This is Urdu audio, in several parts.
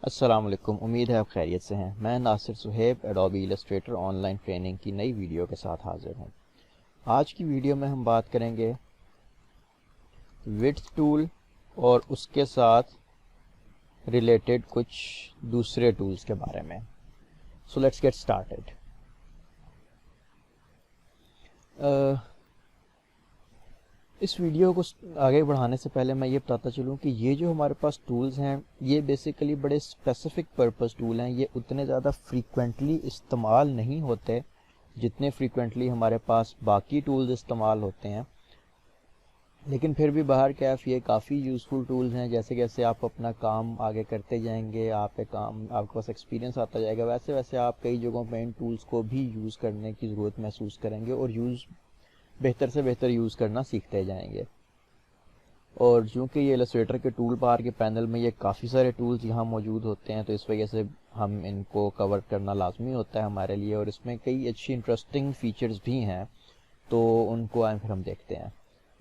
السلام علیکم، امید ہے آپ خیریت سے ہیں۔ میں Nasir Suhaib Adobe Illustrator online training کی نئی ویڈیو کے ساتھ حاضر ہوں۔ آج کی ویڈیو میں ہم بات کریں گے وڈتھ ٹول اور اس کے ساتھ ریلیٹڈ کچھ دوسرے ٹولز کے بارے میں۔ So let's get started. اس ویڈیو کو آگے بڑھانے سے پہلے میں یہ بتاتا چلوں کہ یہ جو ہمارے پاس ٹولز ہیں یہ بیسیکلی بڑے اسپیسیفک پرپز ٹول ہیں۔ یہ اتنے زیادہ فریکوینٹلی استعمال نہیں ہوتے جتنے فریکوینٹلی ہمارے پاس باقی ٹولز استعمال ہوتے ہیں، لیکن پھر بھی باہر کیف یہ کافی یوزفل ٹولز ہیں۔ جیسے جیسے آپ اپنا کام آگے کرتے جائیں گے، آپ کے پاس ایکسپیرینس آتا جائے گا، ویسے ویسے آپ کئی جگہوں پہ ان ٹولز کو بھی یوز کرنے کی ضرورت محسوس کریں گے اور بہتر سے بہتر یوز کرنا سیکھتے جائیں گے۔ اور چونکہ یہ السٹریٹر کے ٹول بار کے پینل میں یہ کافی سارے ٹولز یہاں موجود ہوتے ہیں، تو اس وجہ سے ہم ان کو کور کرنا لازمی ہوتا ہے ہمارے لیے، اور اس میں کئی اچھی انٹرسٹنگ فیچرز بھی ہیں، تو ان کو پھر ہم دیکھتے ہیں۔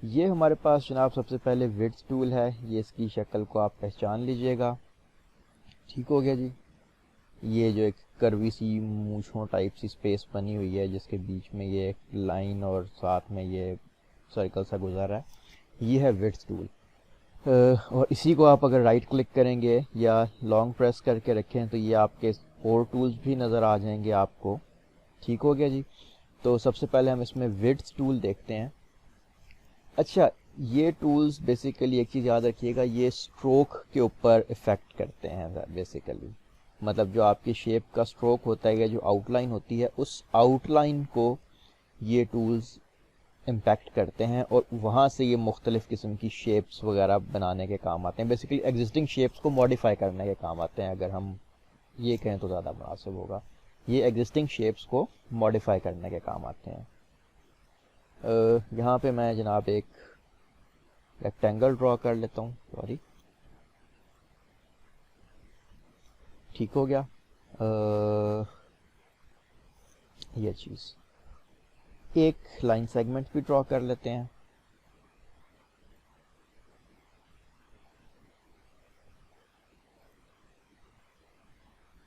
یہ ہمارے پاس جناب سب سے پہلے وڈتھ ٹول ہے۔ یہ اس کی شکل کو آپ پہچان لیجئے گا، ٹھیک ہو گیا جی۔ یہ جو ایک کروی سی مونچھوں ٹائپ سی سپیس بنی ہوئی ہے جس کے بیچ میں یہ ایک لائن اور ساتھ میں یہ سرکل سا گزر رہا ہے، یہ ہے وڈتھ ٹول۔ اور اسی کو آپ اگر رائٹ کلک کریں گے یا لانگ پریس کر کے رکھیں تو یہ آپ کے اور ٹولز بھی نظر آ جائیں گے آپ کو، ٹھیک ہو گیا جی۔ تو سب سے پہلے ہم اس میں وڈتھ ٹول دیکھتے ہیں۔ اچھا، یہ ٹولز بیسیکلی ایک چیز یاد رکھیے گا، یہ اسٹروک کے اوپر افیکٹ کرتے ہیں بیسیکلی، مطلب جو آپ کی شیپ کا اسٹروک ہوتا ہے یا جو آؤٹ لائن ہوتی ہے اس آؤٹ لائن کو یہ ٹولز امپیکٹ کرتے ہیں، اور وہاں سے یہ مختلف قسم کی شیپس وغیرہ بنانے کے کام آتے ہیں۔ بیسیکلی ایگزسٹنگ شیپس کو ماڈیفائی کرنے کے کام آتے ہیں، اگر ہم یہ کہیں تو زیادہ مناسب ہوگا۔ یہ ایگزسٹنگ شیپس کو ماڈیفائی کرنے کے کام آتے ہیں۔ یہاں پہ میں جناب ایک ریکٹینگل ڈرا کر لیتا ہوں، سوری، ٹھیک ہو گیا۔ یہ چیز ایک لائن سیگمنٹ بھی ڈرا کر لیتے ہیں،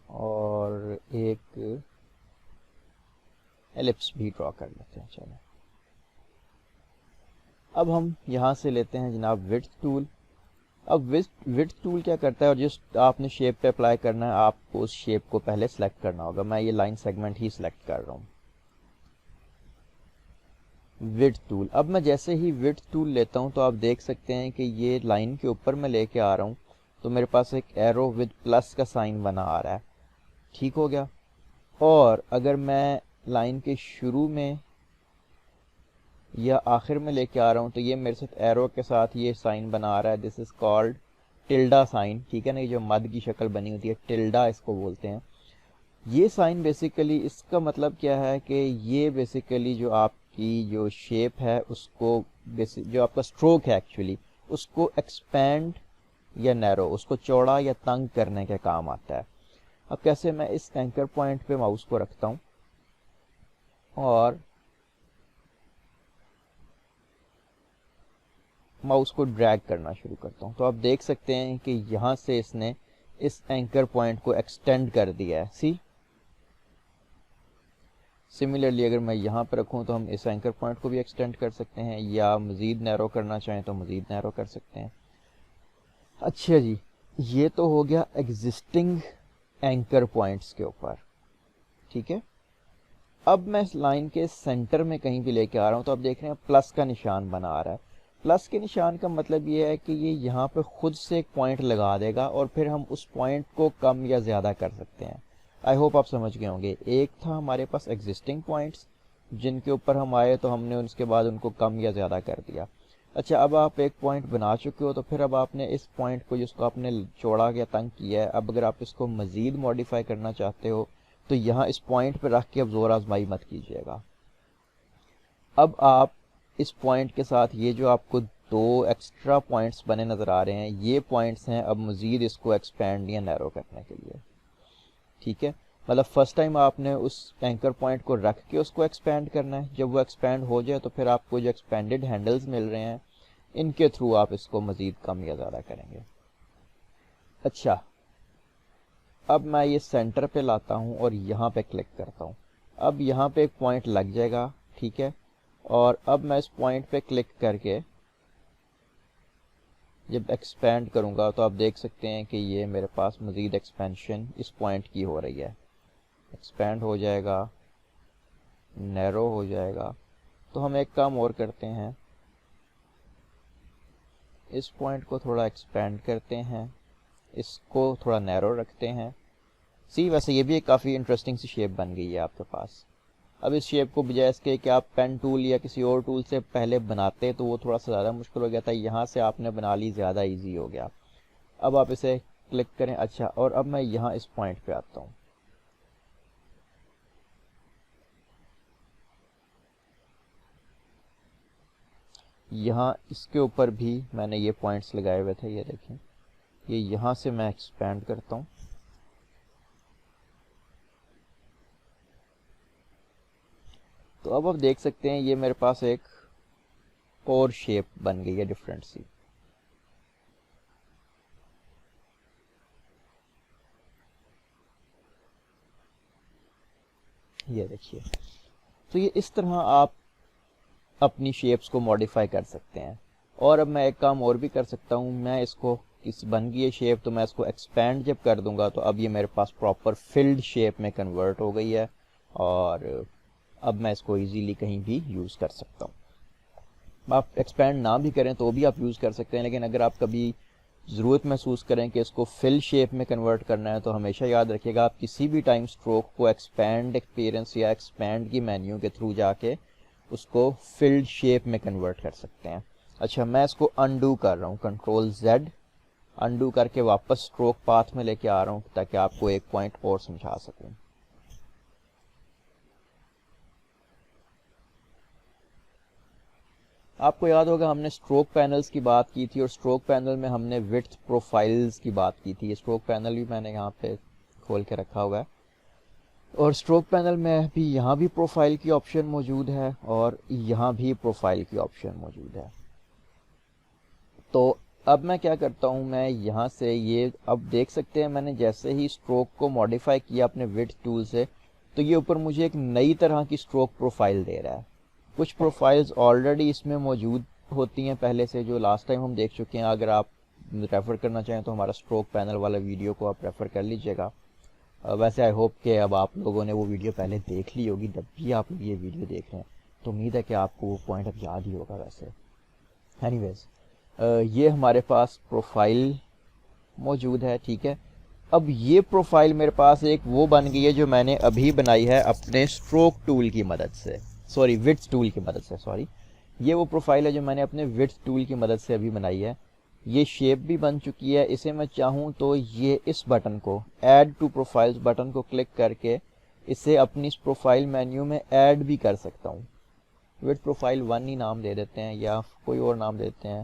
اور ایک ایلپس بھی ڈرا کر لیتے ہیں۔ چلو اب ہم یہاں سے لیتے ہیں جناب وڈتھ ٹول۔ اب وڈتھ ٹول کیا کرتا ہے، اور جس آپ نے شیپ پہ اپلائی کرنا ہے آپ کو اس شیپ کو پہلے سلیکٹ کرنا ہوگا۔ میں یہ لائن سیگمنٹ ہی سلیکٹ کر رہا ہوں، وڈتھ ٹول۔ اب میں جیسے ہی وڈتھ ٹول لیتا ہوں تو آپ دیکھ سکتے ہیں کہ یہ لائن کے اوپر میں لے کے آ رہا ہوں تو میرے پاس ایک ایرو ود پلس کا سائن بنا آ رہا ہے، ٹھیک ہو گیا۔ اور اگر میں لائن کے شروع میں یا آخر میں لے کے آ رہا ہوں تو یہ میرے ساتھ ایرو کے ساتھ یہ سائن بنا آ رہا ہے، دس از کالڈ ٹلڈا سائن، ٹھیک ہے نا۔ یہ جو مد کی شکل بنی ہوتی ہے ٹلڈا اس کو بولتے ہیں۔ یہ سائن بیسیکلی اس کا مطلب کیا ہے کہ یہ بیسیکلی جو آپ کی جو شیپ ہے اس کو جو آپ کا اسٹروک ہے ایکچولی اس کو ایکسپینڈ یا نیرو، اس کو چوڑا یا تنگ کرنے کے کام آتا ہے۔ اب کیسے، میں اس اینکر پوائنٹ پہ ماؤس کو رکھتا ہوں اور ماؤس کو ڈریگ کرنا شروع کرتا ہوں تو آپ دیکھ سکتے ہیں کہ یہاں سے اس نے اس اینکر پوائنٹ کو ایکسٹینڈ کر دیا ہے، سی۔ سملرلی اگر میں یہاں پہ رکھوں تو ہم اس اینکر پوائنٹ کو بھی ایکسٹینڈ کر سکتے ہیں، یا مزید نیرو کرنا چاہیں تو مزید نیرو کر سکتے ہیں۔ اچھا جی، یہ تو ہو گیا ایگزسٹنگ اینکر پوائنٹس کے اوپر، ٹھیک ہے۔ اب میں اس لائن کے سینٹر میں کہیں بھی لے کے آ رہا ہوں تو آپ دیکھ رہے ہیں پلس کا نشان بنا آ رہا ہے۔ پلس کے نشان کا مطلب یہ ہے کہ یہ یہاں پہ خود سے ایک پوائنٹ لگا دے گا اور پھر ہم اس پوائنٹ کو کم یا زیادہ کر سکتے ہیں۔ آئی ہوپ آپ سمجھ گئے ہوں گے۔ ایک تھا ہمارے پاس ایگزسٹنگ پوائنٹس جن کے اوپر ہم آئے تو ہم نے اس کے بعد ان کو کم یا زیادہ کر دیا۔ اچھا، اب آپ ایک پوائنٹ بنا چکے ہو تو پھر اب آپ نے اس پوائنٹ کو جس کو آپ نے چوڑا یا تنگ کیا ہے، اب اگر آپ اس کو مزید ماڈیفائی کرنا چاہتے ہو تو یہاں اس پوائنٹ پہ رکھ کے اب زور آزمائی مت کیجیے گا۔ اب آپ اس پوائنٹ کے ساتھ یہ جو آپ کو دو ایکسٹرا پوائنٹس بنے نظر آ رہے ہیں یہ پوائنٹس ہیں اب مزید اس کو ایکسپینڈ یا نیرو کرنے کے لیے، ٹھیک ہے۔ مطلب فرسٹ ٹائم آپ نے اس اینکر پوائنٹ کو رکھ کے اس کو ایکسپینڈ کرنا ہے، جب وہ ایکسپینڈ ہو جائے تو پھر آپ کو جو ایکسپینڈڈ ہینڈلز مل رہے ہیں ان کے تھرو آپ اس کو مزید کم یا زیادہ کریں گے۔ اچھا، اب میں یہ سینٹر پہ لاتا ہوں اور یہاں پہ کلک کرتا ہوں. اب یہاں پہ ایک پوائنٹ لگ جائے گا, ٹھیک ہے, اور اب میں اس پوائنٹ پہ کلک کر کے جب ایکسپینڈ کروں گا تو آپ دیکھ سکتے ہیں کہ یہ میرے پاس مزید ایکسپینشن اس پوائنٹ کی ہو رہی ہے. ایکسپینڈ ہو جائے گا, نیرو ہو جائے گا. تو ہم ایک کام اور کرتے ہیں, اس پوائنٹ کو تھوڑا ایکسپینڈ کرتے ہیں, اس کو تھوڑا نیرو رکھتے ہیں. ویسے یہ بھی ایک کافی انٹرسٹنگ سی شیپ بن گئی ہے آپ کے پاس. اب اس شیپ کو بجائے اس کے کہ آپ پین ٹول یا کسی اور ٹول سے پہلے بناتے تو وہ تھوڑا سا زیادہ مشکل ہو گیا تھا, یہاں سے آپ نے بنا لی, زیادہ ایزی ہو گیا. اب آپ اسے کلک کریں. اچھا, اور اب میں یہاں اس پوائنٹ پہ آتا ہوں. یہاں اس کے اوپر بھی میں نے یہ پوائنٹس لگائے ہوئے تھے, یہ دیکھیں, یہ یہاں سے میں ایکسپینڈ کرتا ہوں. تو اب آپ دیکھ سکتے ہیں یہ میرے پاس ایک اور شیپ بن گئی ہے ڈفرینٹ سی. یہ دیکھیے, تو یہ اس طرح آپ اپنی شیپس کو ماڈیفائی کر سکتے ہیں. اور اب میں ایک کام اور بھی کر سکتا ہوں, میں اس کو کس بن گئی ہے شیپ, تو میں اس کو ایکسپینڈ جب کر دوں گا تو اب یہ میرے پاس پراپر فلڈ شیپ میں کنورٹ ہو گئی ہے, اور اب میں اس کو ایزیلی کہیں بھی یوز کر سکتا ہوں. آپ ایکسپینڈ نہ بھی کریں تو بھی آپ یوز کر سکتے ہیں, لیکن اگر آپ کبھی ضرورت محسوس کریں کہ اس کو فل شیپ میں کنورٹ کرنا ہے تو ہمیشہ یاد رکھیے گا آپ کسی بھی ٹائم اسٹروک کو ایکسپینڈ ایکسپیرینس یا ایکسپینڈ کی مینیو کے تھرو جا کے اس کو فلڈ شیپ میں کنورٹ کر سکتے ہیں. اچھا, میں اس کو انڈو کر رہا ہوں, کنٹرول زیڈ, انڈو کر کے واپس اسٹروک پاتھ میں لے کے آ رہا ہوں تاکہ آپ کو ایک پوائنٹ اور سمجھا سکوں. آپ کو یاد ہوگا ہم نے اسٹروک پینلز کی بات کی تھی, اور اسٹروک پینل میں ہم نے وڈتھ پروفائلز کی بات کی تھی. یہ اسٹروک پینل بھی میں نے یہاں پہ کھول کے رکھا ہوا ہے, اور اسٹروک پینل میں بھی یہاں بھی پروفائل کی آپشن موجود ہے اور یہاں بھی پروفائل کی آپشن موجود ہے. تو اب میں کیا کرتا ہوں, میں یہاں سے یہ اب دیکھ سکتے ہیں میں نے جیسے ہی اسٹروک کو ماڈیفائی کیا اپنے وڈتھ ٹول سے, تو یہ اوپر مجھے ایک نئی طرح کی اسٹروک پروفائل دے رہا ہے. کچھ پروفائلز آلریڈی اس میں موجود ہوتی ہیں پہلے سے, جو لاسٹ ٹائم ہم دیکھ چکے ہیں. اگر آپ ریفر کرنا چاہیں تو ہمارا اسٹروک پینل والا ویڈیو کو آپ ریفر کر لیجئے گا. ویسے آئی ہوپ کہ اب آپ لوگوں نے وہ ویڈیو پہلے دیکھ لی ہوگی, جب بھی آپ یہ ویڈیو دیکھ رہے ہیں تو امید ہے کہ آپ کو وہ پوائنٹ اب یاد ہی ہوگا. ویسے اینی ویز یہ ہمارے پاس پروفائل موجود ہے, ٹھیک ہے. اب یہ پروفائل میرے پاس ایک وہ بن گئی ہے جو میں نے ابھی بنائی ہے اپنے اسٹروک ٹول کی مدد سے, سوری وڈتھ ٹول کی مدد سے, سوری. یہ وہ پروفائل ہے جو میں نے اپنے وڈتھ ٹول کی مدد سے ابھی بنائی ہے. یہ شیپ بھی بن چکی ہے. اسے میں چاہوں تو یہ اس بٹن کو, ایڈ ٹو پروفائلز بٹن کو کلک کر کے اسے اپنی اس پروفائل مینیو میں ایڈ بھی کر سکتا ہوں. وڈتھ پروفائل 1 ہی نام دے دیتے ہیں, یا کوئی اور نام دیتے ہیں,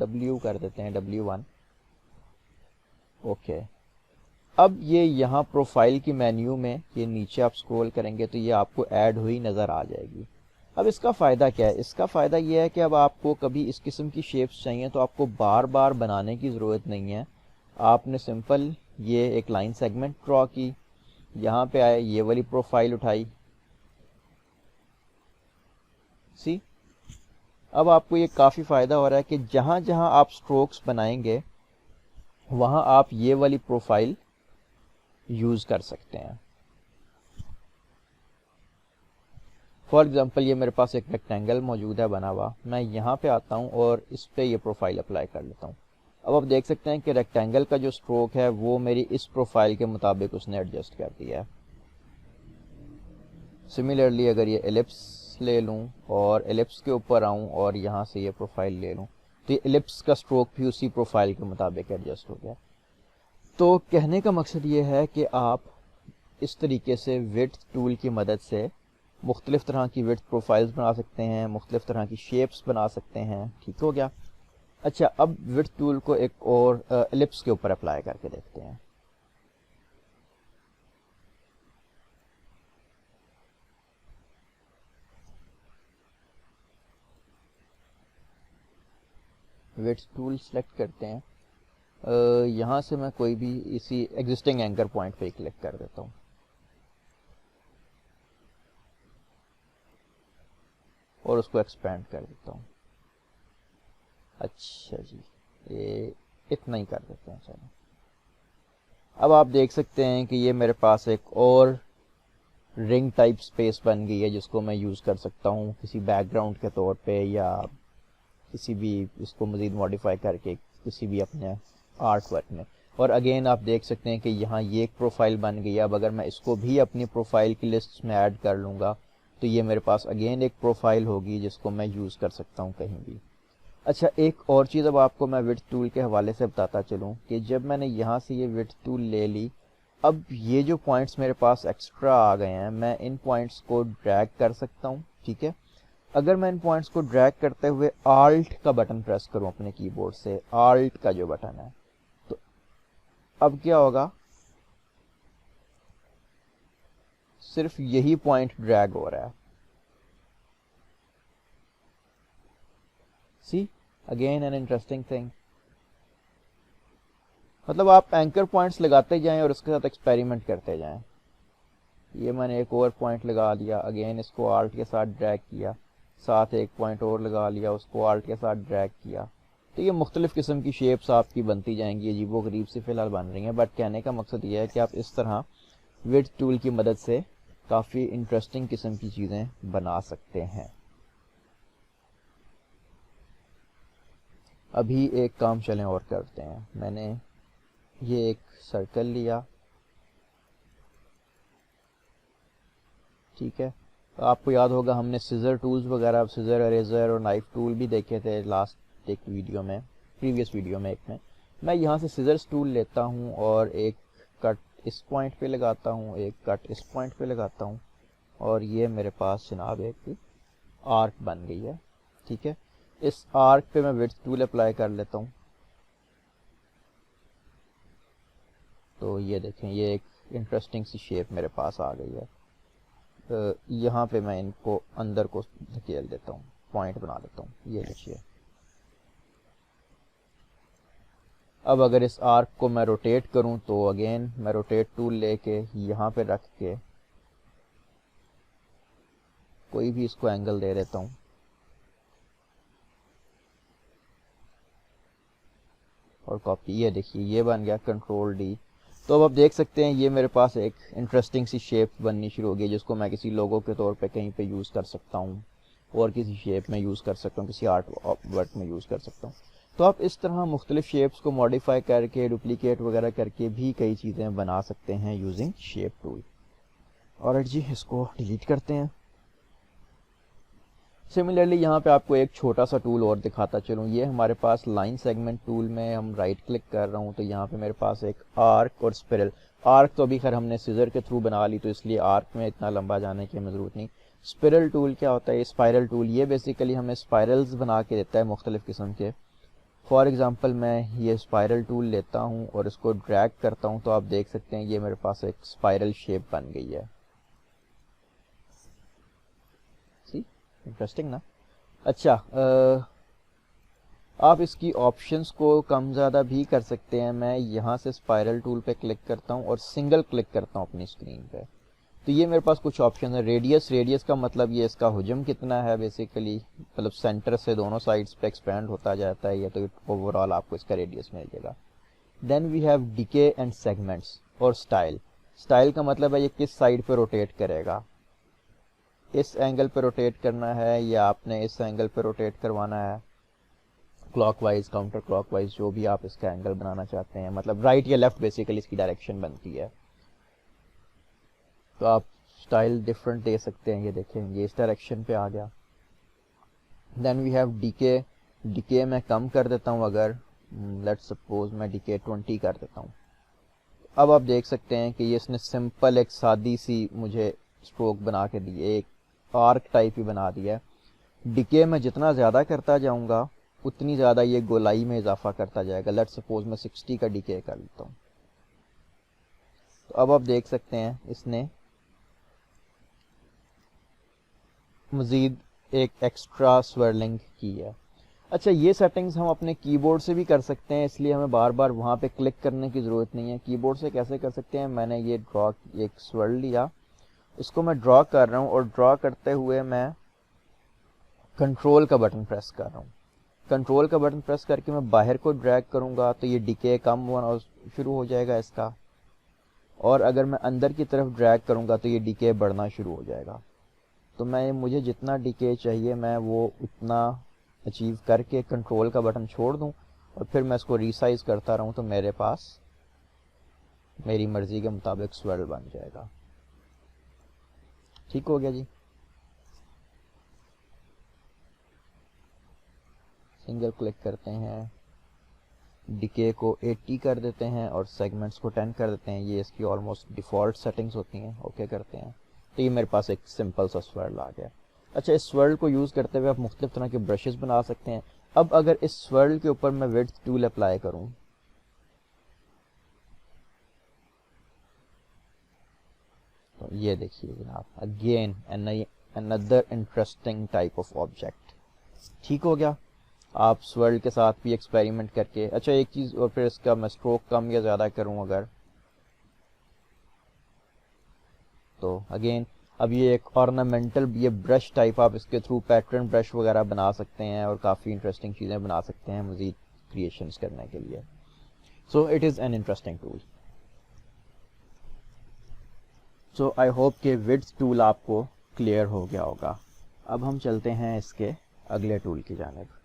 W کر دیتے ہیں, W1. اوکے, اب یہ یہاں پروفائل کی مینیو میں یہ نیچے آپ سکرول کریں گے تو یہ آپ کو ایڈ ہوئی نظر آ جائے گی. اب اس کا فائدہ کیا ہے؟ اس کا فائدہ یہ ہے کہ اب آپ کو کبھی اس قسم کی شیپس چاہیے تو آپ کو بار بار بنانے کی ضرورت نہیں ہے. آپ نے سمپل یہ ایک لائن سیگمنٹ ڈرا کی, یہاں پہ آئے, یہ والی پروفائل اٹھائی, سی. اب آپ کو یہ کافی فائدہ ہو رہا ہے کہ جہاں جہاں آپ سٹروکس بنائیں گے وہاں آپ یہ والی پروفائل یوز کر سکتے ہیں. فار ایگزامپل یہ میرے پاس ایک ریکٹینگل موجود ہے بنا ہوا, میں یہاں پہ آتا ہوں اور اس پہ یہ پروفائل اپلائی کر لیتا ہوں. اب آپ دیکھ سکتے ہیں کہ ریکٹینگل کا جو اسٹروک ہے وہ میری اس پروفائل کے مطابق اس نے ایڈجسٹ کر دیا ہے. سملرلی اگر یہ ایلپس لے لوں اور ایلپس کے اوپر آؤں اور یہاں سے یہ پروفائل لے لوں تو یہ ایلپس کا اسٹروک بھی اسی پروفائل کے مطابق ایڈجسٹ ہو گیا. تو کہنے کا مقصد یہ ہے کہ آپ اس طریقے سے وڈتھ ٹول کی مدد سے مختلف طرح کی وڈتھ پروفائلز بنا سکتے ہیں, مختلف طرح کی شیپس بنا سکتے ہیں. ٹھیک ہو گیا. اچھا, اب وڈتھ ٹول کو ایک اور ایلپس کے اوپر اپلائی کر کے دیکھتے ہیں. وڈتھ ٹول سلیکٹ کرتے ہیں, یہاں سے میں کوئی بھی اسی ایگزسٹنگ اینکر پوائنٹ پہ کلک کر دیتا ہوں اور اس کو ایکسپینڈ کر دیتا ہوں. اچھا جی یہ اتنا ہی کر دیتے ہیں. چلو اب آپ دیکھ سکتے ہیں کہ یہ میرے پاس ایک اور رنگ ٹائپ سپیس بن گئی ہے جس کو میں یوز کر سکتا ہوں کسی بیک گراؤنڈ کے طور پہ یا کسی بھی اس کو مزید ماڈیفائی کر کے کسی بھی اپنے آرٹ ورک میں. اور اگین آپ دیکھ سکتے ہیں کہ یہاں یہ ایک پروفائل بن گئی ہے. اب اگر میں اس کو بھی اپنی پروفائل کی لسٹ میں ایڈ کر لوں گا تو یہ میرے پاس اگین ایک پروفائل ہوگی جس کو میں یوز کر سکتا ہوں کہیں بھی. اچھا ایک اور چیز اب آپ کو میں وڈتھ ٹول کے حوالے سے بتاتا چلوں کہ جب میں نے یہاں سے یہ وڈتھ ٹول لے لی, اب یہ جو پوائنٹس میرے پاس ایکسٹرا آ گئے ہیں میں ان پوائنٹس کو ڈریگ کر سکتا ہوں. ٹھیک ہے, اگر میں ان پوائنٹس کو ڈریگ کرتے ہوئے آلٹ کا بٹن پریس کروں اپنے کی بورڈ سے, آلٹ کا جو بٹن ہے, تو اب کیا ہوگا, صرف یہی پوائنٹ ڈریگ ہو رہا ہے. سی اگین این انٹرسٹنگ تھنگ. مطلب آپ اینکر پوائنٹس لگاتے جائیں اور اس کے ساتھ ایکسپیریمنٹ کرتے جائیں. یہ میں نے ایک اور پوائنٹ لگا لیا, اگین اس کو آلٹ کے ساتھ ڈریگ کیا, ساتھ ایک پوائنٹ اور لگا لیا, اس کو آلٹ کے ساتھ ڈریگ کیا, تو یہ مختلف قسم کی شیپس آپ کی بنتی جائیں گی, عجیب و غریب سی فی الحال بن رہی ہیں. بٹ کہنے کا مقصد یہ ہے کہ آپ اس طرح وڈتھ ٹول کی مدد سے کافی انٹرسٹنگ قسم کی چیزیں بنا سکتے ہیں. ابھی ایک کام چلیں اور کرتے ہیں. میں نے یہ ایک سرکل لیا, ٹھیک ہے, آپ کو یاد ہوگا ہم نے سیزر ٹولز وغیرہ, سیزر اریزر اور نائف ٹول بھی دیکھے تھے لاسٹ ایک ویڈیو میں, پریویس ویڈیو میں ایک میں. میں یہاں سے سیزرز ٹول لیتا ہوں اور ایک کٹ اس پوائنٹ پہ لگاتا ہوں, ایک کٹ اس پوائنٹ پہ لگاتا ہوں, اور یہ میرے پاس جناب ایک آرک بن گئی ہے. ٹھیک ہے, اس آرک پہ میں وڈتھ ٹول اپلائی کر لیتا ہوں, تو یہ دیکھیں یہ ایک انٹرسٹنگ سی شیپ میرے پاس آ گئی ہے. یہاں پہ میں ان کو اندر کو دھکیل دیتا ہوں, پوائنٹ بنا دیتا ہوں, یہ دیکھیے. اب اگر اس آرک کو میں روٹیٹ کروں تو اگین میں روٹیٹ ٹول لے کے یہاں پہ رکھ کے کوئی بھی اس کو اینگل دے دیتا ہوں, اور کاپی, یہ دیکھیے یہ بن گیا کنٹرول ڈی. تو اب آپ دیکھ سکتے ہیں یہ میرے پاس ایک انٹرسٹنگ سی شیپ بننی شروع ہو گئی جس کو میں کسی لوگو کے طور پہ کہیں پہ یوز کر سکتا ہوں, اور کسی شیپ میں یوز کر سکتا ہوں, کسی آرٹ ورک میں یوز کر سکتا ہوں. تو آپ اس طرح مختلف شیپس کو ماڈیفائی کر کے ڈپلیکیٹ وغیرہ کر کے بھی کئی چیزیں بنا سکتے ہیں یوزنگ شیپ ٹول. اور جی اس کو ڈیلیٹ کرتے ہیں. سملرلی یہاں پہ آپ کو ایک چھوٹا سا ٹول اور دکھاتا چلوں. یہ ہمارے پاس لائن سیگمنٹ ٹول میں ہم رائٹ کلک کر رہا ہوں تو یہاں پہ میرے پاس ایک آرک اور اسپرل. آرک تو ابھی خیر ہم نے سیزر کے تھرو بنا لی تو اس لیے آرک میں اتنا لمبا جانے کی ہمیں ضرورت نہیں. اسپرل ٹول کیا ہوتا ہے, اسپائرل ٹول, یہ بیسیکلی ہمیں اسپائرلز بنا کے دیتا ہے مختلف قسم کے. فار ایگزامپل میں یہ اسپائرل ٹول لیتا ہوں اور اس کو ڈریگ کرتا ہوں تو آپ دیکھ سکتے ہیں یہ میرے پاس ایک اسپائرل شیپ بن گئی ہے. انٹرسٹنگ نا. اچھا آپ اس کی آپشنس کو کم زیادہ بھی کر سکتے ہیں. میں یہاں سے اسپائرل ٹول پہ کلک کرتا ہوں اور سنگل کلک کرتا ہوں اپنی اسکرین پہ, تو یہ میرے پاس کچھ آپشن ہے. ریڈیس کا مطلب یہ اس کا حجم کتنا ہے بیسیکلی, مطلب سینٹر سے دونوں سائڈس پہ ایکسپینڈ ہوتا جاتا ہے, یا تو اوور آل آپ کو اس کا ریڈیس مل جائے گا. Then we have decay and segments اور اسٹائل. اسٹائل کا مطلب ہے یہ کس سائڈ پہ روٹیٹ کرے گا, اس اینگل پہ روٹیٹ کرنا ہے یا آپ نے اس اینگل پہ روٹیٹ کروانا ہے, clock wise, counter clock wise, جو بھی آپ اس کا اینگل بنانا چاہتے ہیں, مطلب رائٹ یا لیفٹ بیسیکلی اس کی ڈائریکشن بنتی ہے. تو آپ اسٹائل ڈفرنٹ دے سکتے ہیں. یہ دیکھیں یہ اس ڈائریکشن پہ آ گیا. Then we have decay. Decay میں کم کر دیتا ہوں, اگر لیٹ سپوز میں ڈیکے 20 کر دیتا ہوں. اب آپ دیکھ سکتے ہیں کہ یہ اس نے سمپل ایک سادی سی مجھے اسٹروک بنا کے دی, ایک آرک ٹائپ ہی بنا دیا ہے. ڈیکے میں جتنا زیادہ کرتا جاؤں گا اتنی زیادہ یہ گولائی میں اضافہ کرتا جائے گا. لیٹ سپوز میں 60 کا ڈیکے کر لیتا ہوں. تو اب آپ دیکھ سکتے ہیں اس نے مزید ایک ایکسٹرا سویرلنگ کی ہے. اچھا یہ سیٹنگز ہم اپنے کی بورڈ سے بھی کر سکتے ہیں، اس لیے ہمیں بار بار وہاں پہ کلک کرنے کی ضرورت نہیں ہے. کی بورڈ سے کیسے کر سکتے ہیں، میں نے یہ ڈرا ایک سوئرل لیا، اس کو میں ڈرا کر رہا ہوں، اور ڈرا کرتے ہوئے میں کنٹرول کا بٹن پریس کر رہا ہوں. کنٹرول کا بٹن پریس کر کے میں باہر کو ڈریگ کروں گا تو یہ ڈیکے کم ہونا شروع ہو جائے گا اس کا، اور اگر میں اندر کی طرف ڈریگ کروں گا تو یہ ڈیکے بڑھنا شروع ہو جائے گا. تو مجھے جتنا ڈیکے چاہیے میں وہ اتنا اچیو کر کے کنٹرول کا بٹن چھوڑ دوں، اور پھر میں اس کو ریسائز کرتا رہوں تو میرے پاس میری مرضی کے مطابق سویرل بن جائے گا. ٹھیک ہو گیا جی. سنگل کلک کرتے ہیں، ڈیکے کو 80 کر دیتے ہیں اور سیگمنٹس کو 10 کر دیتے ہیں. یہ اس کی آلموسٹ ڈیفالٹ سیٹنگز ہوتی ہیں. اوکے کرتے ہیں تو یہ میرے پاس ایک سمپل سا سویرل آ گیا. اچھا اس سویرل کو یوز کرتے ہوئے آپ مختلف طرح کے برشز بنا سکتے ہیں. اب اگر اس سویرل کے اوپر میں وڈتھ ٹول اپلائی کروں تو یہ دیکھیے جناب، again another interesting type of object. ٹھیک ہو گیا. آپ سویرل کے ساتھ بھی ایکسپیریمنٹ کر کے. اچھا ایک چیز اور، پھر اس کا میں اسٹروک کم یا زیادہ کروں اگر تو اگین اب یہ ایک ornamental یہ برش ٹائپ، آپ اس کے تھرو پیٹرن برش وغیرہ بنا سکتے ہیں اور کافی انٹرسٹنگ چیزیں بنا سکتے ہیں مزید کریشنز کرنے کے لیے. So it is an interesting tool. So I hope کہ وڈتھ ٹول آپ کو کلیئر ہو گیا ہوگا. اب ہم چلتے ہیں اس کے اگلے ٹول کی جانب.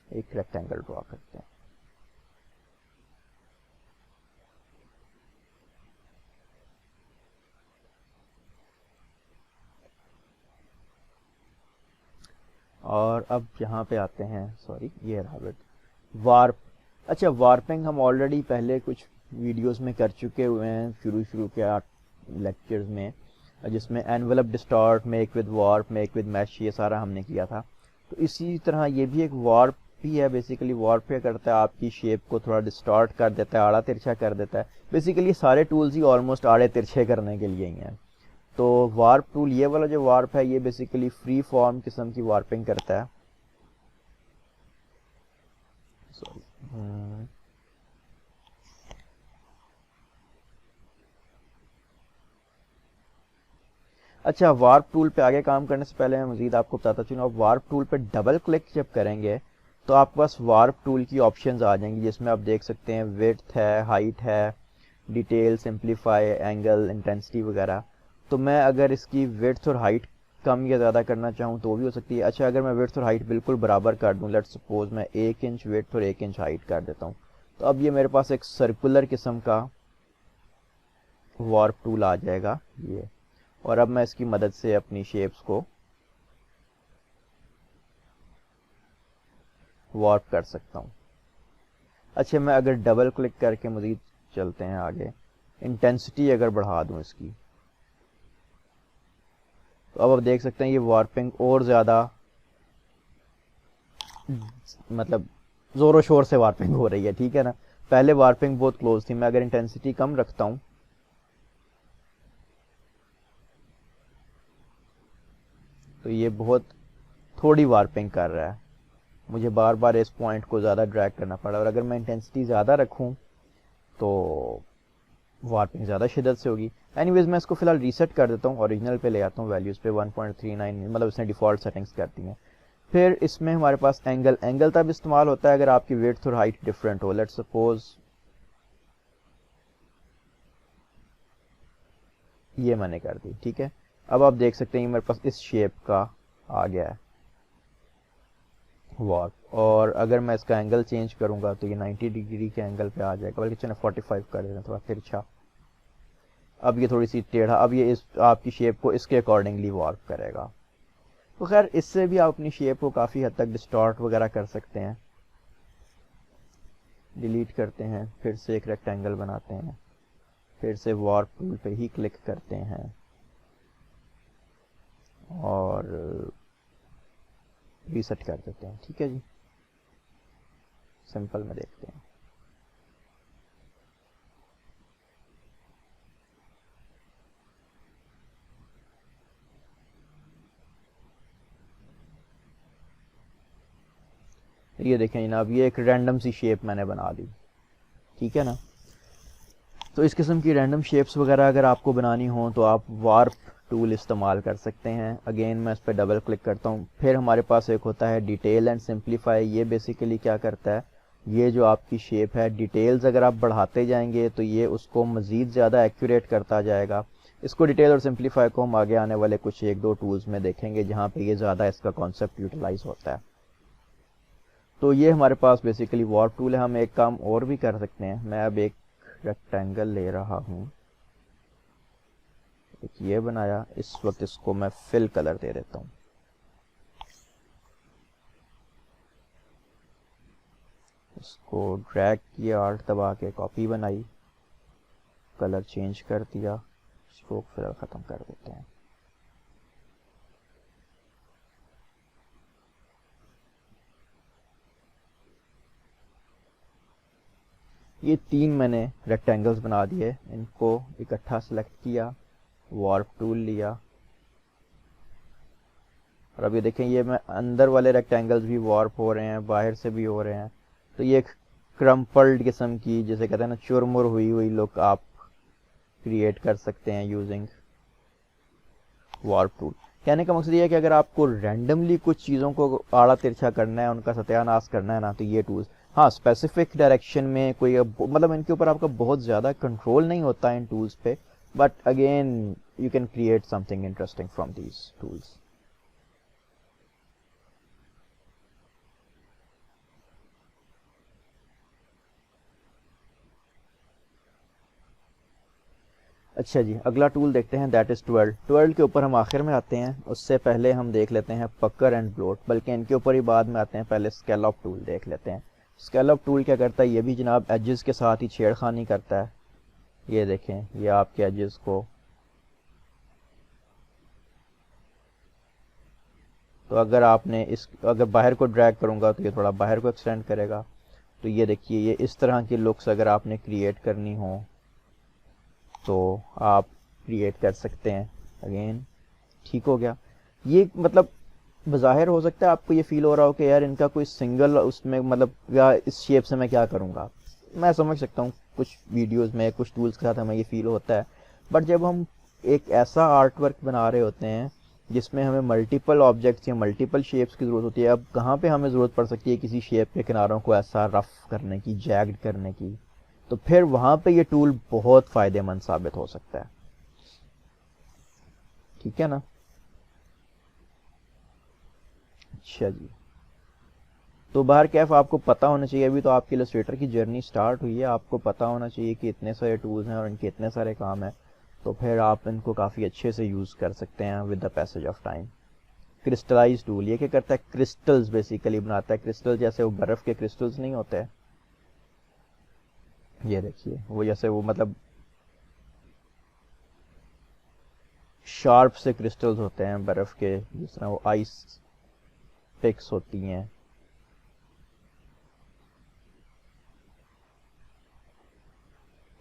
ایک ریکٹینگل ڈرا کرتے ہیں. اور اب یہاں پہ آتے ہیں، سوری یہ رابط وارپ. اچھا وارپنگ ہم آلریڈی پہلے کچھ ویڈیوز میں کر چکے ہوئے ہیں شروع کے لیکچرز میں، جس میں envelope distort, make with warp, make with mesh, یہ سارا ہم نے کیا تھا. تو اسی طرح یہ بھی ایک وارپ بھی ہے. بیسیکلی وارپ کیا کرتا ہے، آپ کی شیپ کو تھوڑا ڈسٹارٹ کر دیتا ہے، آڑا ترچھا کر دیتا ہے. بیسیکلی سارے ٹولز ہی آلموسٹ آڑے ترچھے کرنے کے لیے ہی ہیں. تو وارپ ٹول یہ والا جو وارپ ہے یہ بیسیکلی فری فارم قسم کی وارپنگ کرتا ہے. اچھا وارپ ٹول پہ آگے کام کرنے سے پہلے میں مزید آپ کو بتاتا چلوں، آپ وارپ ٹول پہ ڈبل کلک جب کریں گے تو آپ کے پاس وارپ ٹول کی آپشنز آ جائیں گی، جس میں آپ دیکھ سکتے ہیں وڈتھ ہے، ہائٹ ہے، ڈیٹیل، سمپلیفائی، اینگل، انٹینسٹی وغیرہ. تو میں اگر اس کی وڈتھ اور ہائٹ کم یا زیادہ کرنا چاہوں تو وہ بھی ہو سکتی ہے. اچھا اگر میں وڈتھ اور ہائٹ بالکل برابر کر دوں، لیٹ سپوز میں 1 انچ وڈتھ اور 1 انچ ہائٹ کر دیتا ہوں، تو اب یہ میرے پاس ایک سرکولر قسم کا وارپ ٹول آ جائے گا یہ. اور اب میں اس کی مدد سے اپنی شیپس کو وارپ کر سکتا ہوں. اچھا میں اگر ڈبل کلک کر کے مزید چلتے ہیں آگے، انٹینسٹی اگر بڑھا دوں اس کی، تو اب آپ دیکھ سکتے ہیں یہ وارپنگ اور زیادہ مطلب زور و شور سے وارپنگ ہو رہی ہے. ٹھیک ہے نا، پہلے وارپنگ بہت کلوز تھی. میں اگر انٹینسٹی کم رکھتا ہوں تو یہ بہت تھوڑی وارپنگ کر رہا ہے، مجھے بار بار اس پوائنٹ کو زیادہ ڈریگ کرنا پڑا. اور اگر میں انٹینسٹی زیادہ رکھوں تو وارپنگ زیادہ شدت سے ہوگی. اینی ویز میں اس کو فی الحال ریسیٹ کر دیتا ہوں، اوریجنل پہ لے آتا ہوں ویلیوز پہ 1.39، مطلب اس نے ڈیفالٹ سیٹنگس کرتی ہیں. پھر اس میں ہمارے پاس اینگل تب استعمال ہوتا ہے اگر آپ کی وڈتھ اور ہائٹ ڈفرینٹ ہو. لیٹ سپوز یہ میں نے کر دی. ٹھیک ہے، اب آپ دیکھ سکتے ہیں میرے پاس اس شیپ کا آ گیا ہے وارپ. اور اگر میں اس کا اینگل چینج کروں گا تو یہ 90 ڈگری کے اینگل پہ آ جائے گا، بلکہ چلیں 45 کر دینا تھوڑا ترچھا. اب یہ تھوڑی سی ٹیڑھا، اب یہ آپ کی شیپ کو اس کے اکارڈنگلی وارپ کرے گا. تو خیر اس سے بھی آپ اپنی شیپ کو کافی حد تک ڈسٹارٹ وغیرہ کر سکتے ہیں. ڈیلیٹ کرتے ہیں، پھر سے ایک ریکٹینگل بناتے ہیں، پھر سے وارپ ٹول پہ ہی کلک کرتے ہیں اور ریسیٹ کر دیتے ہیں. ٹھیک ہے جی، سمپل میں دیکھتے ہیں. یہ دیکھیں جناب یہ ایک رینڈم سی شیپ میں نے بنا دی, ٹھیک ہے نا. تو اس قسم کی رینڈم شیپس وغیرہ اگر آپ کو بنانی ہوں تو آپ وارپ ٹول استعمال کر سکتے ہیں. اگین میں اس پہ ڈبل کلک کرتا ہوں. پھر ہمارے پاس ایک ہوتا ہے ڈیٹیل اینڈ سمپلیفائی. یہ بیسیکلی کیا کرتا ہے, یہ جو آپ کی شیپ ہے ڈیٹیلز اگر آپ بڑھاتے جائیں گے تو یہ اس کو مزید زیادہ ایکوریٹ کرتا جائے گا. اس کو ڈیٹیل اور سمپلیفائی کو ہم آگے آنے والے کچھ ایک دو ٹولز میں دیکھیں گے جہاں پہ یہ زیادہ اس کا کانسیپٹ یوٹیلائز ہوتا ہے. تو یہ ہمارے پاس بیسیکلی وارپ ٹول ہے. ہم ایک کام اور بھی کر سکتے ہیں. میں اب ایک ریکٹینگل لے رہا ہوں, ایک یہ بنایا, اس وقت اس کو میں فل کلر دے دیتا ہوں. اس کو ڈریگ کیا, آلٹ دبا کے کاپی بنائی, کلر چینج کر دیا, اسٹروک فلر ختم کر دیتے ہیں. یہ 3 میں نے ریکٹینگلز بنا دیے. ان کو اکٹھا سلیکٹ کیا, وارپ ٹول لیا, اور ابھی دیکھیں یہ میں اندر والے ریکٹینگلز بھی وارپ ہو رہے ہیں, باہر سے بھی ہو رہے ہیں. تو یہ ایک کرمپلڈ قسم کی, جیسے کہتے ہیں نا چرمر ہوئی لک آپ کریٹ کر سکتے ہیں یوزنگ وارپ ٹول. کہنے کا مقصد یہ ہے کہ اگر آپ کو رینڈملی کچھ چیزوں کو آڑا ترچھا کرنا ہے, ان کا ستیہ ناش کرنا ہے نا, تو یہ ٹولز, ہاں اسپیسیفک ڈائریکشن میں کوئی مطلب ان کے اوپر آپ کا بہت زیادہ کنٹرول نہیں ہوتا ان ٹولز پہ, but again you can create some thing interesting from these tools. اچھا جی, اگلا ٹول دیکھتے ہیں, دیٹ از ٹویرل. ٹویرل کے اوپر ہم آخر میں آتے ہیں. اس سے پہلے ہم دیکھ لیتے ہیں پکر اینڈ بلوٹ, بلکہ ان کے اوپر ہی بعد میں آتے ہیں. پہلے اسکیلپ ٹول دیکھ لیتے ہیں. اسکیلپ ٹول کیا کرتا ہے, یہ بھی جناب ایجز کے ساتھ ہی چھیڑ خانی کرتا ہے. یہ دیکھیں, یہ آپ کے ایجز کو, تو اگر آپ نے اگر باہر کو ڈریگ کروں گا تو یہ تھوڑا باہر کو ایکسٹینڈ کرے گا. تو یہ دیکھیے, یہ اس طرح کی لکس اگر آپ نے کریٹ کرنی ہو تو آپ کریٹ کر سکتے ہیں. اگین ٹھیک ہو گیا. یہ مطلب بظاہر ہو سکتا ہے آپ کو یہ فیل ہو رہا ہو کہ یار ان کا کوئی سنگل اس میں مطلب یا اس شیپ سے میں کیا کروں گا. میں سمجھ سکتا ہوں, کچھ ویڈیوز میں کچھ ٹولز کے ساتھ ہمیں یہ فیل ہوتا ہے. بٹ جب ہم ایک ایسا آرٹ ورک بنا رہے ہوتے ہیں جس میں ہمیں ملٹیپل آبجیکٹس یا ملٹیپل شیپس کی ضرورت ہوتی ہے, اب کہاں پہ ہمیں ضرورت پڑ سکتی ہے کسی شیپ کے کناروں کو ایسا رف کرنے کی, جیگڈ کرنے کی, تو پھر وہاں پہ یہ ٹول بہت فائدے مند ثابت ہو سکتا ہے. ٹھیک ہے نا. اچھا جی, تو باہر کیف آپ کو پتا ہونا چاہیے, ابھی تو آپ کی السٹریٹر کی جرنی سٹارٹ ہوئی ہے, آپ کو پتا ہونا چاہیے کہ اتنے سارے ٹولز ہیں اور ان کے اتنے سارے کام ہیں, تو پھر آپ ان کو کافی اچھے سے یوز کر سکتے ہیں with the passage of time. Crystallise tool یہ کیا کرتا ہے, کرسٹلز بیسیکلی بناتا ہے. کرسٹل جیسے وہ برف کے کرسٹلز نہیں ہوتے, یہ دیکھیے وہ جیسے وہ مطلب شارپ سے کرسٹلز ہوتے ہیں برف کے, جس طرح وہ آئس پکس ہوتی ہیں.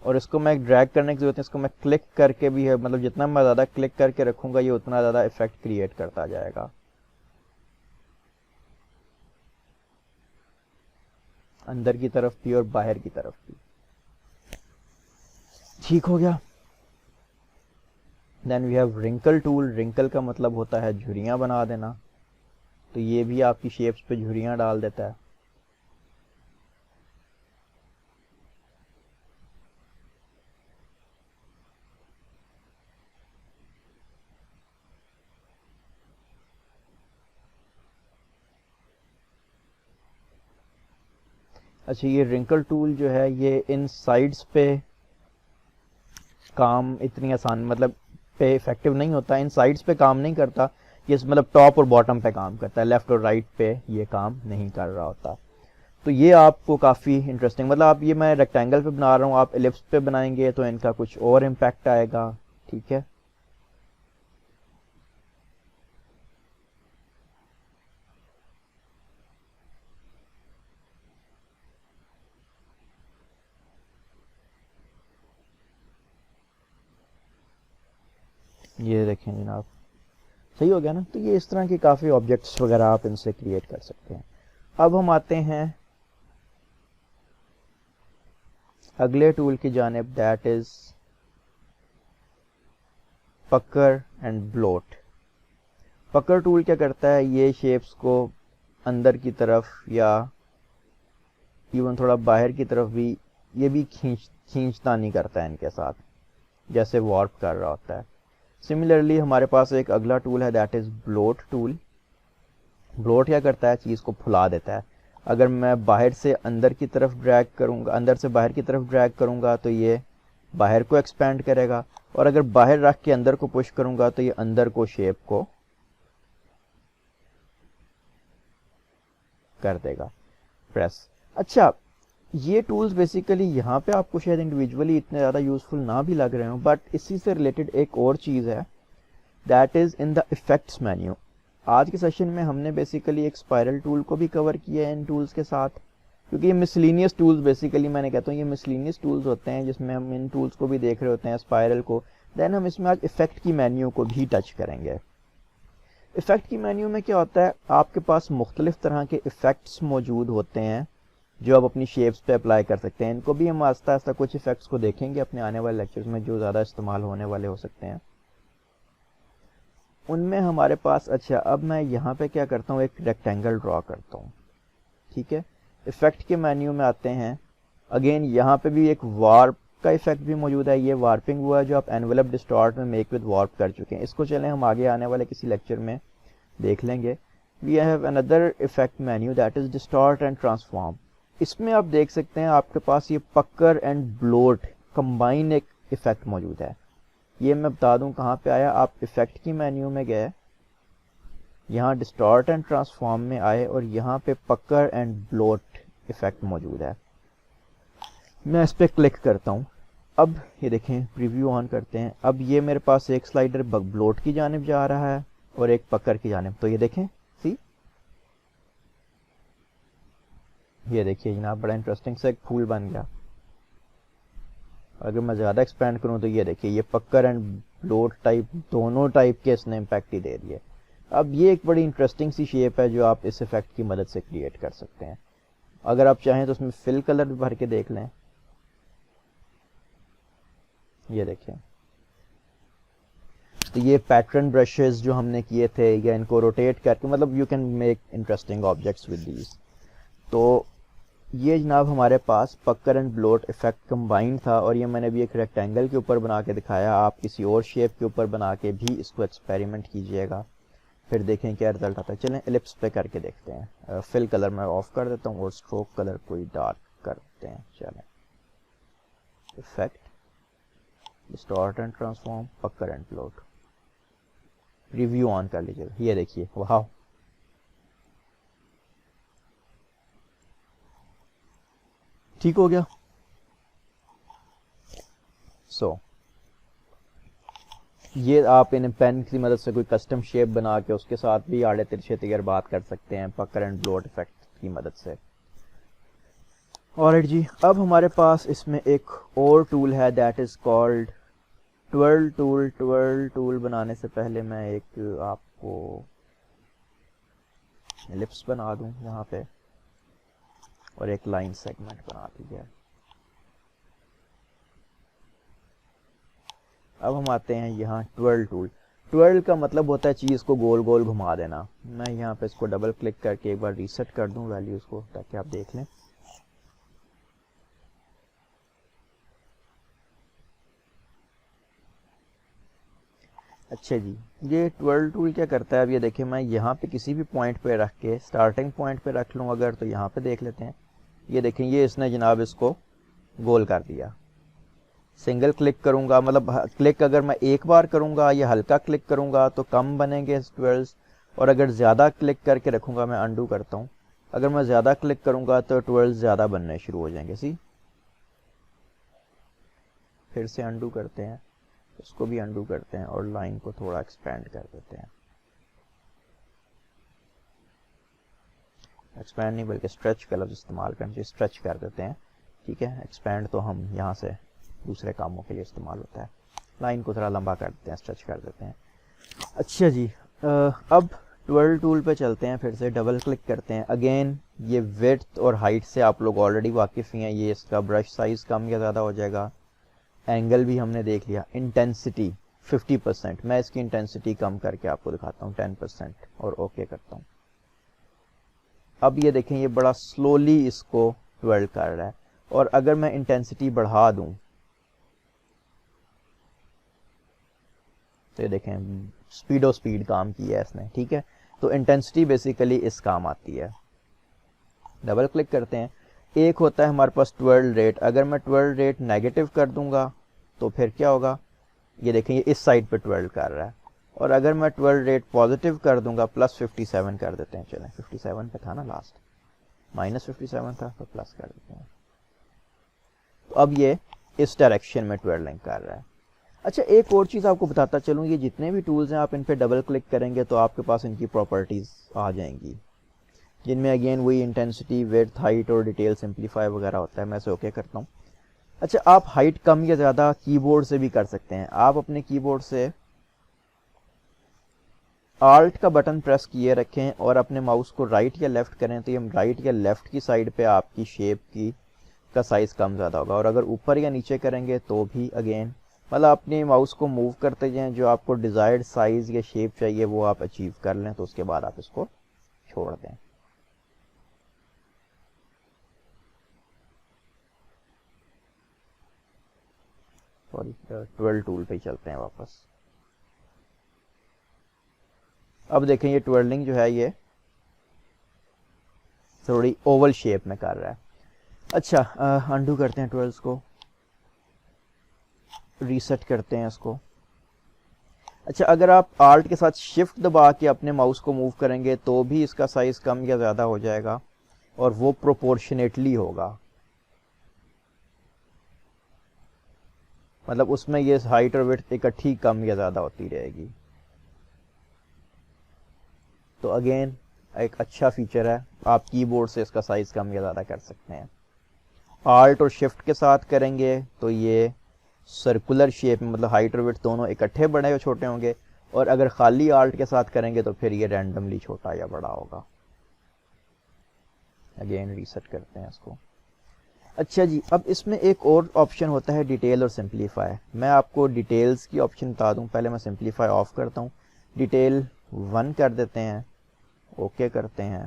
اور اس کو میں ڈریگ کرنے کی ضرورت ہے, اس کو میں کلک کر کے بھی ہے, مطلب جتنا میں زیادہ کلک کر کے رکھوں گا یہ اتنا زیادہ افیکٹ کریٹ کرتا جائے گا, اندر کی طرف بھی اور باہر کی طرف بھی. ٹھیک ہو گیا. Then we have wrinkle tool. Wrinkle کا مطلب ہوتا ہے جھریاں بنا دینا, تو یہ بھی آپ کی شیپس پہ جھریاں ڈال دیتا ہے. اچھا, یہ رنکل ٹول جو ہے یہ ان سائڈس پہ کام اتنی آسان مطلب پہ افیکٹو نہیں ہوتا, ان سائڈس پہ کام نہیں کرتا, یہ مطلب ٹاپ اور باٹم پہ کام کرتا ہے, لیفٹ اور رائٹ پہ یہ کام نہیں کر رہا ہوتا. تو یہ آپ کو کافی انٹرسٹنگ, مطلب آپ یہ میں ریکٹینگل پہ بنا رہا ہوں, آپ ایلپس پہ بنائیں گے تو ان کا کچھ اور امپیکٹ آئے گا. ٹھیک ہے. یہ دیکھیں جناب, صحیح ہو گیا نا. تو یہ اس طرح کے کافی آبجیکٹس وغیرہ آپ ان سے کریٹ کر سکتے ہیں. اب ہم آتے ہیں اگلے ٹول کی جانب, that is pucker and bloat. Pucker tool کیا کرتا ہے, یہ شیپس کو اندر کی طرف یا ایون تھوڑا باہر کی طرف بھی, یہ بھی کھینچتا نہیں کرتا ہے ان کے ساتھ, جیسے وارپ کر رہا ہوتا ہے. سملرلی ہمارے پاس ایک اگلا ٹول ہے, that is bloat tool. Bloat کیا کرتا ہے, چیز کو پھلا دیتا ہے. اگر میں باہر سے اندر کی طرف ڈریگ کروں گا, اندر سے باہر کی طرف ڈریگ کروں گا تو یہ باہر کو ایکسپینڈ کرے گا, اور اگر باہر رکھ کے اندر کو پش کروں گا تو یہ اندر کو شیپ کو کر دے گا پریس. اچھا, یہ ٹولز بیسیکلی یہاں پہ آپ کو شاید انڈیویجولی اتنے زیادہ یوزفل نہ بھی لگ رہے ہوں, بٹ اسی سے ریلیٹڈ ایک اور چیز ہے, that is in the effects menu. آج کے سیشن میں ہم نے بیسیکلی ایک اسپائرل ٹول کو بھی کور کیا ہے ان ٹولز کے ساتھ, کیونکہ یہ مسلینیس ٹولز بیسیکلی میں نے کہتا ہوں یہ مسلینیس ٹولز ہوتے ہیں جس میں ہم ان ٹولز کو بھی دیکھ رہے ہوتے ہیں, اسپائرل کو. دین ہم اس میں آج افیکٹ کی مینیو کو بھی ٹچ کریں گے. افیکٹ کی مینیو میں کیا ہوتا ہے, آپ کے پاس مختلف طرح کے افیکٹس موجود ہوتے ہیں جو آپ اپنی شیپس پہ اپلائی کر سکتے ہیں. ان کو بھی ہم آہستہ آہستہ کچھ افیکٹس کو دیکھیں گے اپنے آنے والے لیکچرز میں جو زیادہ استعمال ہونے والے ہو سکتے ہیں ان میں ہمارے پاس. اچھا, اب میں یہاں پہ کیا کرتا ہوں, ایک ریکٹینگل ڈرا کرتا ہوں. ٹھیک ہے, افیکٹ کے مینیو میں آتے ہیں. اگین یہاں پہ بھی ایک وارپ کا افیکٹ بھی موجود ہے. یہ وارپنگ ہوا ہے جو آپ انویلپ ڈسٹارٹ میں میک ود وارپ کر چکے ہیں. اس کو چلیں ہم آگے آنے والے کسی لیکچر میں دیکھ لیں گے. We have under effect menu that is distort and transform. اس میں آپ دیکھ سکتے ہیں آپ کے پاس یہ پکر اینڈ بلوٹ کمبائن ایک افیکٹ موجود ہے. یہ میں بتا دوں کہاں پہ آیا, آپ افیکٹ کی مینیو میں گئے, یہاں ڈسٹارٹ اینڈ ٹرانسفارم میں آئے, اور یہاں پہ پکر اینڈ بلوٹ افیکٹ موجود ہے. میں اس پہ کلک کرتا ہوں. اب یہ دیکھیں, پریویو آن کرتے ہیں. اب یہ میرے پاس ایک سلائڈر بلوٹ کی جانب جا رہا ہے اور ایک پکر کی جانب. تو یہ دیکھیں, سی یہ دیکھیے جناب, بڑا انٹرسٹنگ سے ایک پھول بن گیا. اگر میں زیادہ ایکسپینڈ کروں تو یہ دیکھیے, یہ پکر اینڈ بلوٹ ٹائپ دونوں ٹائپ کے اس نے امپیکٹ ہی دے دیے. اب یہ ایک بڑی انٹرسٹنگ سی شیپ ہے جو آپ اس افیکٹ کی مدد سے کریٹ کر سکتے ہیں. اگر آپ چاہیں تو اس میں فل کلر بھی بھر کے دیکھ لیں. یہ دیکھیں, تو یہ پیٹرن برشز جو ہم نے کیے تھے, یا ان کو روٹیٹ کر کے, مطلب you can make interesting objects with these. تو یہ جناب ہمارے پاس pucker and bloat effect combine تھا, اور یہ میں نے بھی ایک ریکٹینگل کے اوپر بنا کے دکھایا. آپ کسی اور شیپ کے اوپر بنا کے بھی اس کو ایکسپیریمنٹ کیجئے گا, پھر دیکھیں کیا رزلٹ آتا ہے. چلیں الپس پہ کر کے دیکھتے ہیں. فل کلر میں آف کر دیتا ہوں اور اسٹروک کلر کوئی ڈارک کرتے ہیں. چلیں, effect, distort and transform, pucker and bloat. Review on کر لیجیے. یہ دیکھیے, واو, ٹھیک ہو گیا. سو یہ آپ ان پین کی مدد سے کوئی کسٹم شیپ بنا کے اس کے ساتھ بھی آڑے ترچھے تجربات کر سکتے ہیں پکر اینڈ بلوٹ افیکٹ کی مدد سے. آلرائٹ جی, اب ہمارے پاس اس میں ایک اور ٹول ہے, that is called twirl tool. Twirl tool بنانے سے پہلے میں ایک آپ کو لپس بنا دوں یہاں پہ, اور ایک لائن سیگمنٹ بنا دیجیے. اب ہم آتے ہیں یہاں ٹوئرل ٹول. ٹوئرل کا مطلب ہوتا ہے چیز کو گول گول گھما دینا. میں یہاں پہ اس کو ڈبل کلک کر کے ایک بار ریسیٹ کر دوں ویلیوز کو, تاکہ آپ دیکھ لیں. اچھا جی, یہ ٹوئرل ٹول کیا کرتا ہے, اب یہ دیکھیں, میں یہاں پہ کسی بھی پوائنٹ پہ رکھ کے, اسٹارٹنگ پوائنٹ پہ رکھ لوں اگر, تو یہاں پہ دیکھ لیتے ہیں. یہ دیکھیں, یہ اس نے جناب اس کو گول کر دیا. سنگل کلک کروں گا, مطلب کلک اگر میں ایک بار کروں گا یا ہلکا کلک کروں گا تو کم بنیں گے ٹوئرلز, اور اگر زیادہ کلک کر کے رکھوں گا, میں انڈو کرتا ہوں, اگر میں زیادہ کلک کروں گا تو ٹوئرلز زیادہ بننے شروع ہو جائیں گے. سی, پھر سے انڈو کرتے ہیں, اس کو بھی انڈو کرتے ہیں, اور لائن کو تھوڑا ایکسپینڈ کر دیتے ہیں. ایکسپینڈ نہیں بلکہ اسٹریچ کا لفظ استعمال کرنا چاہیے, اسٹریچ کر دیتے ہیں. ٹھیک ہے, ایکسپینڈ تو ہم یہاں سے دوسرے کاموں کے لیے استعمال ہوتا ہے. لائن کو تھوڑا لمبا کر دیتے ہیں, اسٹریچ کر دیتے ہیں. اچھا جی, اب 12 ٹول پہ چلتے ہیں، پھر سے ڈبل کلک کرتے ہیں. اگین یہ ویڈتھ اور ہائٹ سے آپ لوگ آلریڈی واقف ہی ہیں، یہ اس کا برش سائز کم یا زیادہ ہو جائے گا. اینگل بھی ہم نے دیکھ لیا. انٹینسٹی 50%، میں اس کی انٹینسٹی کم کر کے آپ کو دکھاتا ہوں 10% اور اوکے کرتا ہوں. اب یہ دیکھیں یہ بڑا سلولی اس کو ٹویرل کر رہا ہے، اور اگر میں انٹینسٹی بڑھا دوں تو یہ دیکھیں سپیڈ کام کیا ہے اس نے. ٹھیک ہے، تو انٹینسٹی بیسیکلی اس کام آتی ہے. ڈبل کلک کرتے ہیں. ایک ہوتا ہے ہمارے پاس ٹویرل ریٹ. اگر میں ٹویرل ریٹ نیگیٹو کر دوں گا تو پھر کیا ہوگا، یہ دیکھیں یہ اس سائڈ پہ ٹویرل کر رہا ہے. اور اگر میں ٹویرل ریٹ پازیٹیو کر دوں گا، +57 کر دیتے ہیں. چلیں 57 پہ تھا نا لاسٹ، -57 تھا تو پلس کر دیتے ہیں. تو اب یہ اس ڈائریکشن میں ٹویرلنگ کر رہا ہے. اچھا ایک اور چیز آپ کو بتاتا چلوں، یہ جتنے بھی ٹولز ہیں آپ ان پہ ڈبل کلک کریں گے تو آپ کے پاس ان کی پراپرٹیز آ جائیں گی، جن میں اگین وہی انٹینسٹی، ویڈتھ، ہائٹ اور ڈیٹیل سمپلیفائی وغیرہ ہوتا ہے. میں اسے اوکے کرتا ہوں. اچھا آپ ہائٹ کم یا زیادہ کی بورڈ سے بھی کر سکتے ہیں. آپ اپنے کی بورڈ سے آلٹ کا بٹن پریس کیے رکھیں اور اپنے ماؤس کو رائٹ یا لیفٹ کریں تو یہ رائٹ یا لیفٹ کی سائڈ پہ آپ کی شیپ کی کا سائز کم زیادہ ہوگا. اور اگر اوپر یا نیچے کریں گے تو بھی اگین مطلب اپنے ماؤس کو موو کرتے جائیں، جو آپ کو ڈیزائرڈ سائز یا شیپ چاہیے وہ آپ اچیو کر لیں، تو اس کے بعد آپ اس کو چھوڑ دیں. سوری 12 ٹول پہ ہی چلتے ہیں واپس. اب دیکھیں یہ ٹویرلنگ جو ہے یہ تھوڑی اوول شیپ میں کر رہا ہے. اچھا انڈو کرتے ہیں ٹویلز کو، ریسیٹ کرتے ہیں اس کو. اچھا اگر آپ آلٹ کے ساتھ شفٹ دبا کے اپنے ماؤس کو موو کریں گے تو بھی اس کا سائز کم یا زیادہ ہو جائے گا، اور وہ پروپورشنیٹلی ہوگا. مطلب اس میں یہ ہائٹ اور ویڈتھ اکٹھی کم یا زیادہ ہوتی رہے گی. تو اگین ایک اچھا فیچر ہے، آپ کی بورڈ سے اس کا سائز کم یا زیادہ کر سکتے ہیں. آلٹ اور شفٹ کے ساتھ کریں گے تو یہ سرکولر شیپ میں، مطلب ہائٹ اور ویڈتھ دونوں اکٹھے بڑے اور چھوٹے ہوں گے، اور اگر خالی آلٹ کے ساتھ کریں گے تو پھر یہ رینڈملی چھوٹا یا بڑا ہوگا. اگین ریسیٹ کرتے ہیں اس کو. اچھا جی اب اس میں ایک اور آپشن ہوتا ہے ڈیٹیل اور سمپلیفائی. میں آپ کو ڈیٹیلز کی آپشن بتا دوں، پہلے میں سمپلیفائی آف کرتا ہوں. ڈیٹیل 1 کر دیتے ہیں، اوکے کرتے ہیں.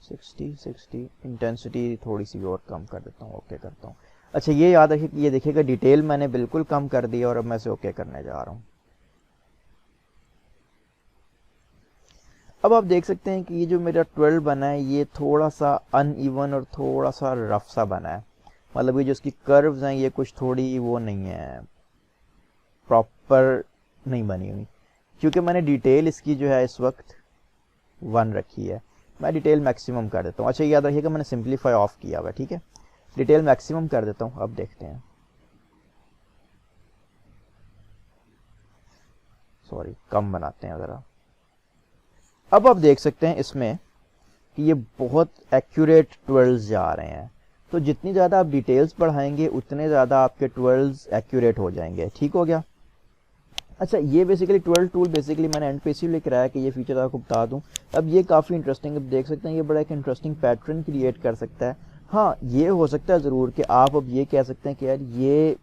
سکسٹی انٹینسٹی تھوڑی سی اور کم کر دیتا ہوں، اوکے کرتا ہوں. اچھا یہ یاد رکھیے کہ یہ دیکھیے گا ڈیٹیل میں نے بالکل کم کر دی اور اب میں اسے اوکے کرنے جا رہا ہوں. اب آپ دیکھ سکتے ہیں کہ یہ جو میرا 12 بنا ہے یہ تھوڑا سا ان ایون اور تھوڑا سا رف سا بنا ہے. مطلب یہ جو اس کی کروز ہیں یہ کچھ تھوڑی وہ نہیں ہے، پراپر نہیں بنی ہوئی، کیونکہ میں نے ڈیٹیل اس کی جو ہے اس وقت 1 رکھی ہے. میں ڈیٹیل میکسیمم کر دیتا ہوں. اچھا یاد رکھیے کہ میں نے سمپلیفائی آف کیا ہوا ہے، ٹھیک ہے. ڈیٹیل میکسیمم کر دیتا ہوں. اب دیکھتے ہیں، سوری کم بناتے ہیں ذرا. اب آپ دیکھ سکتے ہیں اس میں کہ یہ بہت ایکوریٹ 12 جا رہے ہیں. تو جتنی زیادہ آپ ڈیٹیلز بڑھائیں گے اتنے زیادہ آپ کے 12 ایکوریٹ ہو جائیں گے. ٹھیک ہو گیا. اچھا یہ بیسیکلی 12 ٹول بیسیکلی میں نے اینڈ پہ اسی لیے کرایا کہ یہ فیچر آپ کو بتا دوں. اب یہ کافی انٹرسٹنگ، اب دیکھ سکتے ہیں یہ بڑا ایک انٹرسٹنگ پیٹرن کریٹ کر سکتا ہے. ہاں یہ ہو سکتا ہے ضرور کہ آپ اب یہ کہہ سکتے ہیں کہ یار یہ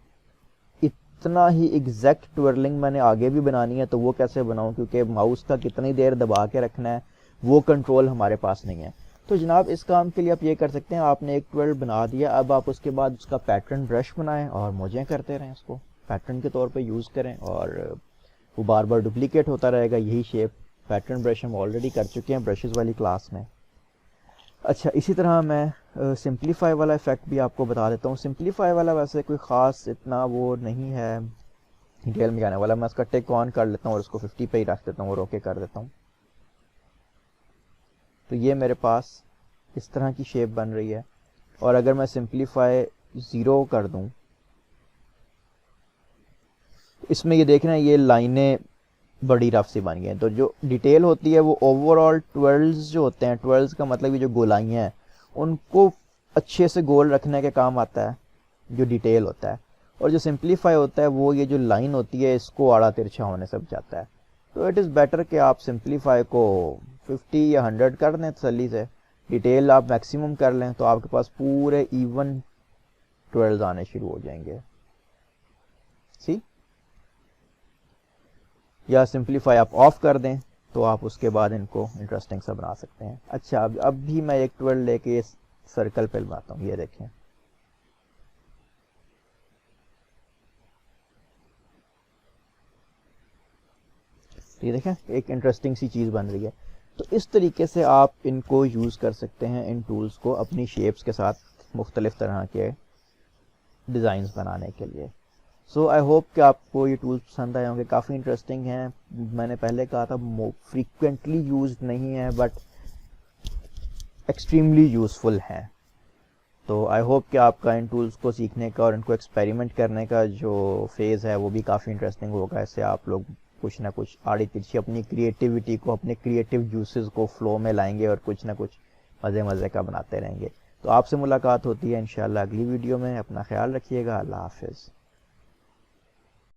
اتنا ہی ایگزیکٹ ٹویرلنگ میں نے آگے بھی بنانی ہے تو وہ کیسے بناؤں، کیونکہ ماؤس کا کتنی دیر دبا کے رکھنا ہے وہ کنٹرول ہمارے پاس نہیں ہے. تو جناب اس کام کے لیے آپ یہ کر سکتے ہیں، آپ نے ایک 12 بنا دیا، اب آپ اس کے بعد اس کا پیٹرن برش بنائیں اور موجیں کرتے رہیں، اس کو پیٹرن کے طور پہ یوز کریں اور وہ بار بار ڈپلیکیٹ ہوتا رہے گا. یہی شیپ پیٹرن برش ہم آلریڈی کر چکے ہیں برشز والی کلاس میں. اچھا اسی طرح میں سمپلیفائی والا افیکٹ بھی آپ کو بتا دیتا ہوں. سمپلیفائی والا ویسے کوئی خاص اتنا وہ نہیں ہے ڈیٹیل میں جانے والا. میں اس کا ٹیک آن کر لیتا ہوں اور اس کو 50 پہ ہی رکھ دیتا ہوں اور اوکے کر دیتا ہوں. تو یہ میرے پاس اس طرح کی شیپ بن رہی ہے. اور اگر میں سمپلیفائی 0 کر دوں اس میں یہ دیکھنا ہے یہ لائنیں بڑی رف سی بن گئی ہیں. تو جو ڈیٹیل ہوتی ہے وہ اوور آل 12 جو ہوتے ہیں، 12 کا مطلب یہ جو گولائیاں ہیں ان کو اچھے سے گول رکھنے کے کام آتا ہے جو ڈیٹیل ہوتا ہے، اور جو سمپلیفائی ہوتا ہے وہ یہ جو لائن ہوتی ہے اس کو آڑا ترچھا ہونے سے بچاتا ہے. تو اٹ از بیٹر کہ آپ سمپلیفائی کو 50 یا 100 کر دیں تسلی سے، ڈیٹیل آپ میکسیمم کر لیں تو آپ کے پاس پورے ایون 12 آنے شروع ہو جائیں گے. سی، یا سمپلیفائی آپ آف کر دیں تو آپ اس کے بعد ان کو انٹرسٹنگ سا بنا سکتے ہیں. اچھا اب بھی میں ایک 12 لے کے اس سرکل پہ بناتا ہوں. یہ دیکھیں، یہ دیکھیں ایک انٹرسٹنگ سی چیز بن رہی ہے. تو اس طریقے سے آپ ان کو یوز کر سکتے ہیں، ان ٹولز کو اپنی شیپس کے ساتھ مختلف طرح کے ڈیزائنز بنانے کے لیے. سو آئی ہوپ کہ آپ کو یہ ٹولز پسند آئے ہوں گے، کافی انٹرسٹنگ ہیں. میں نے پہلے کہا تھا فریکوینٹلی یوزڈ نہیں ہے بٹ ایکسٹریملی یوزفل ہیں. تو آئی ہوپ کہ آپ کا ان ٹولز کو سیکھنے کا اور ان کو ایکسپیریمنٹ کرنے کا جو فیز ہے وہ بھی کافی انٹرسٹنگ ہوگا. اس سے آپ لوگ کچھ نہ کچھ آڑی ترچھی اپنی کریٹیوٹی کو، اپنے کریٹیو جوسز کو فلو میں لائیں گے اور کچھ نہ کچھ مزے مزے کا بناتے رہیں گے. تو آپ سے ملاقات ہوتی ہے انشاءاللہ اگلی ویڈیو میں. اپنا خیال رکھیے گا. اللہ حافظ.